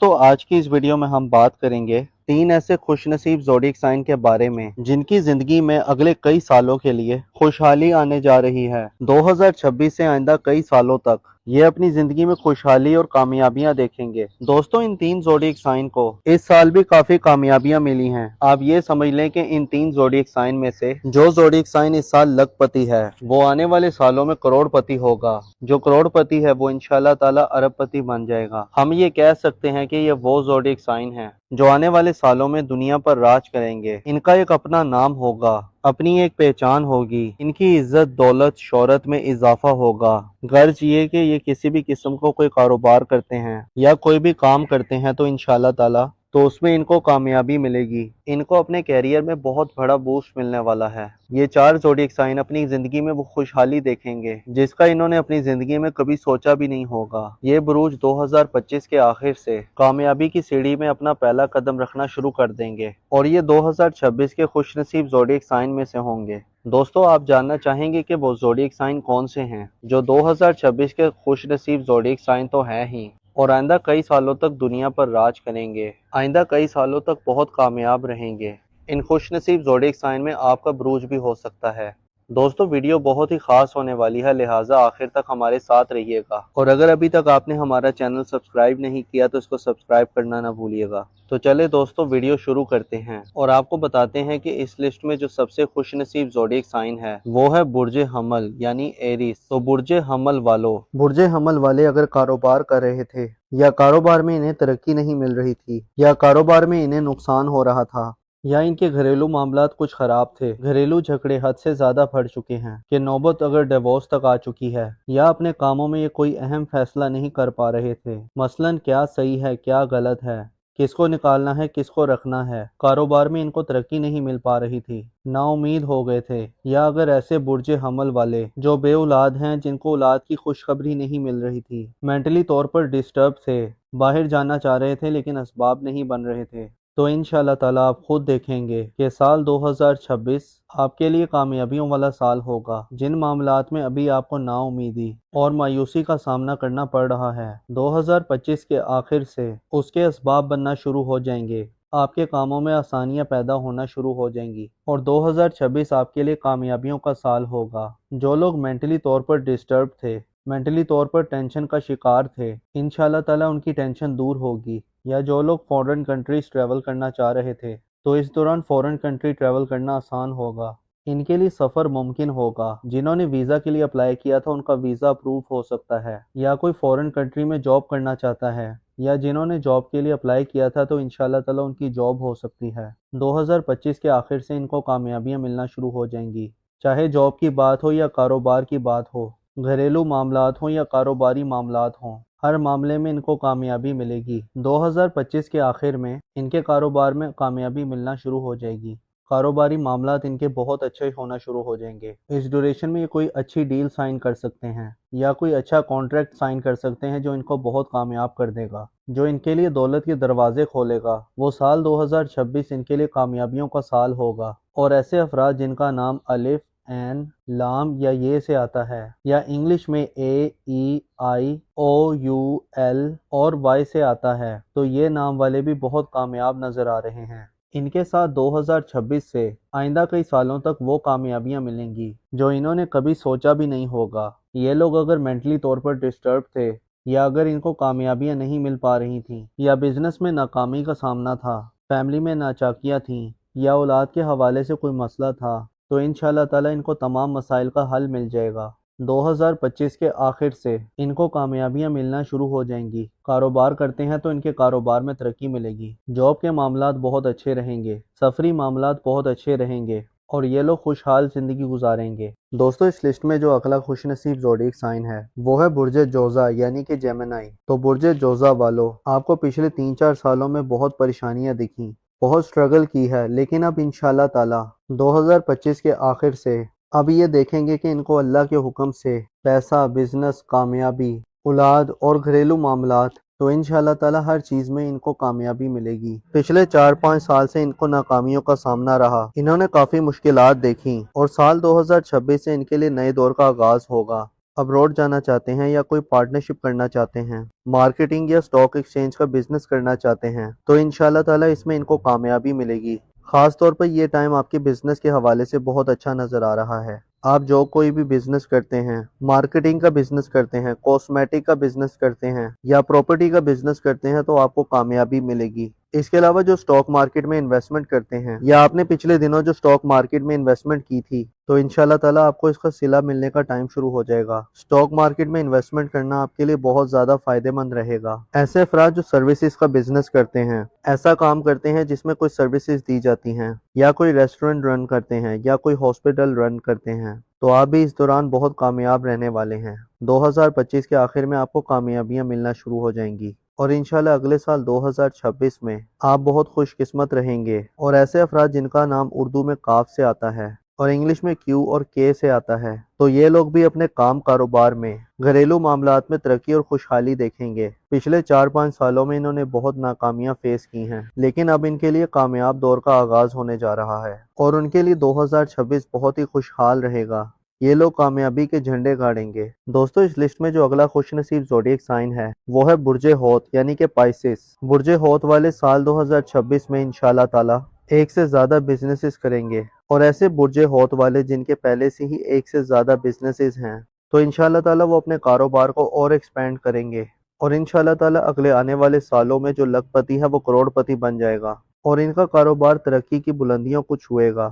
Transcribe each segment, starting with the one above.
دوستو آج کی اس ویڈیو میں ہم بات کریں گے 3 ایسے خوش نصیب زوڈیک سائن کے بارے میں جن کی زندگی میں اگلے کئی سالوں کے لیے خوشحالی آنے جا رہی ہے۔ 2026 سے آئندہ کئی سالوں تک یہ اپنی زندگی میں خوشحالی اور کامیابیاں دیکھیں گے۔ دوستو ان 3 زوڈیک سائن کو اس سال بھی کافی کامیابیاں ملی ہیں۔ آپ یہ سمجھ لیں کہ ان 3 زوڈیک سائن میں سے جو زوڈیک سائن اس سال لکھ پتی ہے وہ آنے والے سالوں میں کروڑ پتی ہوگا، جو کروڑ پتی ہے وہ انشاءاللہ تعالی ارب پتی بن جائے گا۔ ہم یہ کہہ سکتے ہیں کہ یہ وہ زوڈیک سائن ہیں جو آنے والے سالوں میں دنیا پر راج کریں گے۔ ان کا ایک اپنا نام ہوگا، اپنی ایک پہچان ہوگی، ان کی عزت دولت شہرت میں اضافہ ہوگا۔ غرض یہ کہ یہ کسی بھی قسم کو کوئی کاروبار کرتے ہیں یا کوئی بھی کام کرتے ہیں تو انشاءاللہ تعالی تو اس میں ان کو کامیابی ملے گی۔ ان کو اپنے کیریئر میں بہت بڑا بوسٹ ملنے والا ہے۔ یہ 4 زوڈیک سائن اپنی زندگی میں وہ خوشحالی دیکھیں گے جس کا انہوں نے اپنی زندگی میں کبھی سوچا بھی نہیں ہوگا۔ یہ بروج 2025 کے آخر سے کامیابی کی سیڑھی میں اپنا پہلا قدم رکھنا شروع کر دیں گے اور یہ 2026 کے خوش نصیب زوڈیک سائن میں سے ہوں گے۔ دوستو آپ جاننا چاہیں گے کہ وہ زوڈیک سائن کون سے ہیں جو 2026 کے خوش نصیب زوڈیک سائن تو ہیں ہی اور آئندہ کئی سالوں تک دنیا پر راج کریں گے، آئندہ کئی سالوں تک بہت کامیاب رہیں گے۔ ان خوش نصیب زوڈیک سائن میں آپ کا بروج بھی ہو سکتا ہے۔ دوستو ویڈیو بہت ہی خاص ہونے والی ہے، لہٰذا آخر تک ہمارے ساتھ رہیے گا، اور اگر ابھی تک آپ نے ہمارا چینل سبسکرائب نہیں کیا تو اس کو سبسکرائب کرنا نہ بھولیے گا۔ تو چلے دوستو ویڈیو شروع کرتے ہیں اور آپ کو بتاتے ہیں کہ اس لسٹ میں جو سب سے خوش نصیب زوڈیک سائن ہے وہ ہے برج حمل یعنی ایریس۔ تو برج حمل والے اگر کاروبار کر رہے تھے یا کاروبار میں انہیں ترقی نہیں مل رہی تھی یا کاروبار میں انہیں نقصان ہو رہا تھا یا ان کے گھریلو معاملات کچھ خراب تھے، گھریلو جھگڑے حد سے زیادہ بڑھ چکے ہیں کہ نوبت اگر ڈیورس تک آ چکی ہے، یا اپنے کاموں میں یہ کوئی اہم فیصلہ نہیں کر پا رہے تھے، مثلاً کیا صحیح ہے کیا غلط ہے، کس کو نکالنا ہے کس کو رکھنا ہے، کاروبار میں ان کو ترقی نہیں مل پا رہی تھی، نا امید ہو گئے تھے، یا اگر ایسے برج حمل والے جو بے اولاد ہیں جن کو اولاد کی خوشخبری نہیں مل رہی تھی، مینٹلی طور پر ڈسٹرب تھے، باہر جانا چاہ رہے تھے لیکن اسباب نہیں بن رہے تھے، تو انشاءاللہ تعالیٰ آپ خود دیکھیں گے کہ سال 2026 آپ کے لیے کامیابیوں والا سال ہوگا۔ جن معاملات میں ابھی آپ کو نا امیدی اور مایوسی کا سامنا کرنا پڑ رہا ہے، 2025 کے آخر سے اس کے اسباب بننا شروع ہو جائیں گے، آپ کے کاموں میں آسانیاں پیدا ہونا شروع ہو جائیں گی اور 2026 آپ کے لیے کامیابیوں کا سال ہوگا۔ جو لوگ مینٹلی طور پر ڈسٹرب تھے، مینٹلی طور پر ٹینشن کا شکار تھے، انشاءاللہ تعالیٰ ان کی ٹینشن دور ہوگی، یا جو لوگ فورن کنٹریز ٹریول کرنا چاہ رہے تھے تو اس دوران فورن کنٹری ٹریول کرنا آسان ہوگا، ان کے لیے سفر ممکن ہوگا۔ جنہوں نے ویزا کے لیے اپلائی کیا تھا ان کا ویزا اپروو ہو سکتا ہے، یا کوئی فورن کنٹری میں جاب کرنا چاہتا ہے یا جنہوں نے جاب کے لیے اپلائی کیا تھا تو انشاءاللہ تعالیٰ ان کی جاب ہو سکتی ہے۔ 2025 کے آخر سے ان کو کامیابیاں ملنا شروع ہو جائیں گی، چاہے جاب کی بات ہو یا کاروبار کی بات ہو، گھریلو معاملات ہوں یا کاروباری معاملات ہوں، ہر معاملے میں ان کو کامیابی ملے گی۔ 2025 کے آخر میں ان کے کاروبار میں کامیابی ملنا شروع ہو جائے گی، کاروباری معاملات ان کے بہت اچھے ہونا شروع ہو جائیں گے۔ اس ڈیوریشن میں یہ کوئی اچھی ڈیل سائن کر سکتے ہیں یا کوئی اچھا کانٹریکٹ سائن کر سکتے ہیں جو ان کو بہت کامیاب کر دے گا، جو ان کے لیے دولت کے دروازے کھولے گا۔ وہ سال 2026 ان کے لیے کامیابیوں کا سال ہوگا، اور ایسے افراد جن کا نام الف این لام یا یہ سے آتا ہے یا انگلش میں اے ای آئی او یو ایل اور وائی سے آتا ہے تو یہ نام والے بھی بہت کامیاب نظر آ رہے ہیں۔ ان کے ساتھ 2026 سے آئندہ کئی سالوں تک وہ کامیابیاں ملیں گی جو انہوں نے کبھی سوچا بھی نہیں ہوگا۔ یہ لوگ اگر مینٹلی طور پر ڈسٹرب تھے یا اگر ان کو کامیابیاں نہیں مل پا رہی تھیں یا بزنس میں ناکامی کا سامنا تھا، فیملی میں ناچاکیاں تھیں یا اولاد کے حوالے سے کوئی مسئلہ تھا، تو انشاءاللہ تعالیٰ ان کو تمام مسائل کا حل مل جائے گا۔ 2025 کے آخر سے ان کو کامیابیاں ملنا شروع ہو جائیں گی۔ کاروبار کرتے ہیں تو ان کے کاروبار میں ترقی ملے گی، جاب کے معاملات بہت اچھے رہیں گے، سفری معاملات بہت اچھے رہیں گے اور یہ لوگ خوشحال زندگی گزاریں گے۔ دوستو اس لسٹ میں جو اگلا خوش نصیب زوڈیک سائن ہے وہ ہے برج جوزا یعنی کہ جیمنائی۔ تو برج جوزا والو، آپ کو پچھلے 3-4 سالوں میں بہت پریشانیاں دکھیں، بہت سٹرگل کی ہے، لیکن اب انشاءاللہ تعالی 2025 کے آخر سے اب یہ دیکھیں گے کہ ان کو اللہ کے حکم سے پیسہ، بزنس، کامیابی، اولاد اور گھریلو معاملات، تو انشاءاللہ تعالی ہر چیز میں ان کو کامیابی ملے گی۔ پچھلے 4-5 سال سے ان کو ناکامیوں کا سامنا رہا، انہوں نے کافی مشکلات دیکھی اور سال 2026 سے ان کے لیے نئے دور کا آغاز ہوگا۔ ابروڈ جانا چاہتے ہیں یا کوئی پارٹنرشپ کرنا چاہتے ہیں، مارکیٹنگ یا اسٹاک ایکسچینج کا بزنس کرنا چاہتے ہیں تو انشاءاللہ تعالی اس میں ان کو کامیابی ملے گی۔ خاص طور پر یہ ٹائم آپ کے بزنس کے حوالے سے بہت اچھا نظر آ رہا ہے۔ آپ جو کوئی بھی بزنس کرتے ہیں، مارکیٹنگ کا بزنس کرتے ہیں، کاسمیٹک کا بزنس کرتے ہیں یا پراپرٹی کا بزنس کرتے ہیں تو آپ کو کامیابی ملے گی۔ اس کے علاوہ جو سٹاک مارکیٹ میں انویسٹمنٹ کرتے ہیں یا آپ نے پچھلے دنوں جو سٹاک مارکیٹ میں انویسٹمنٹ کی تھی تو انشاءاللہ تعالی آپ کو اس کا صلہ ملنے کا ٹائم شروع ہو جائے گا۔ سٹاک مارکیٹ میں انویسٹمنٹ کرنا آپ کے لیے بہت زیادہ فائدہ مند رہے گا۔ ایسے افراد جو سروسز کا بزنس کرتے ہیں، ایسا کام کرتے ہیں جس میں کوئی سروسز دی جاتی ہیں یا کوئی ریسٹورنٹ رن کرتے ہیں یا کوئی ہاسپٹل رن کرتے ہیں تو آپ بھی اس دوران بہت کامیاب رہنے والے ہیں۔ 2025 کے آخر میں آپ کو کامیابیاں ملنا شروع ہو جائیں گی اور انشاءاللہ اگلے سال 2026 میں آپ بہت خوش قسمت رہیں گے۔ اور ایسے افراد جن کا نام اردو میں کاف سے آتا ہے اور انگلش میں کیو اور کے سے آتا ہے تو یہ لوگ بھی اپنے کام کاروبار میں، گھریلو معاملات میں ترقی اور خوشحالی دیکھیں گے۔ پچھلے 4-5 سالوں میں انہوں نے بہت ناکامیاں فیس کی ہیں، لیکن اب ان کے لیے کامیاب دور کا آغاز ہونے جا رہا ہے اور ان کے لیے 2026 بہت ہی خوشحال رہے گا۔ یہ لوگ کامیابی کے جھنڈے گاڑیں گے۔ دوستو اس لسٹ میں جو اگلا خوش نصیب زوڈیک سائن ہے وہ ہے برج ہوت یعنی کہ پائسس۔ برج ہوت والے سال 2026 میں انشاءاللہ تعالی ایک سے زیادہ بزنسز کریں گے اور ایسے برج ہوت والے جن کے پہلے سے ہی ایک سے زیادہ بزنسز ہیں تو انشاءاللہ تعالی وہ اپنے کاروبار کو اور ایکسپینڈ کریں گے اور انشاءاللہ تعالی اگلے آنے والے سالوں میں جو لکھ پتی ہے وہ کروڑ پتی بن جائے گا اور ان کا کاروبار ترقی کی بلندیوں کو چھوئے گا۔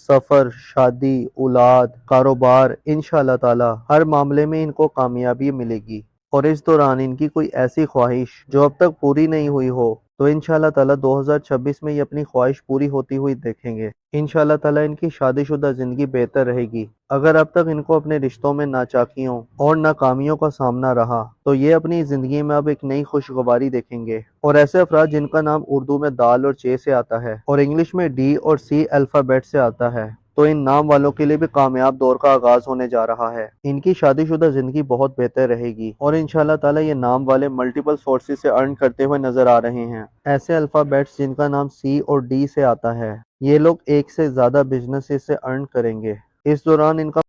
سفر، شادی، اولاد، کاروبار، انشاءاللہ تعالی ہر معاملے میں ان کو کامیابی ملے گی اور اس دوران ان کی کوئی ایسی خواہش جو اب تک پوری نہیں ہوئی ہو تو انشاءاللہ تعالی 2026 میں یہ اپنی خواہش پوری ہوتی ہوئی دیکھیں گے۔ انشاءاللہ تعالی ان کی شادی شدہ زندگی بہتر رہے گی۔ اگر اب تک ان کو اپنے رشتوں میں ناچاکیوں اور ناکامیوں کا سامنا رہا تو یہ اپنی زندگی میں اب ایک نئی خوشگواری دیکھیں گے۔ اور ایسے افراد جن کا نام اردو میں دال اور چے سے آتا ہے اور انگلش میں ڈی اور سی الفابیٹ سے آتا ہے تو ان نام والوں کے لیے بھی کامیاب دور کا آغاز ہونے جا رہا ہے۔ ان کی شادی شدہ زندگی بہت بہتر رہے گی اور انشاءاللہ تعالی یہ نام والے ملٹیپل سورسز سے ارن کرتے ہوئے نظر آ رہے ہیں۔ ایسے الفابیٹس جن کا نام سی اور ڈی سے آتا ہے یہ لوگ ایک سے زیادہ بزنس سے ارن کریں گے۔ اس دوران ان کا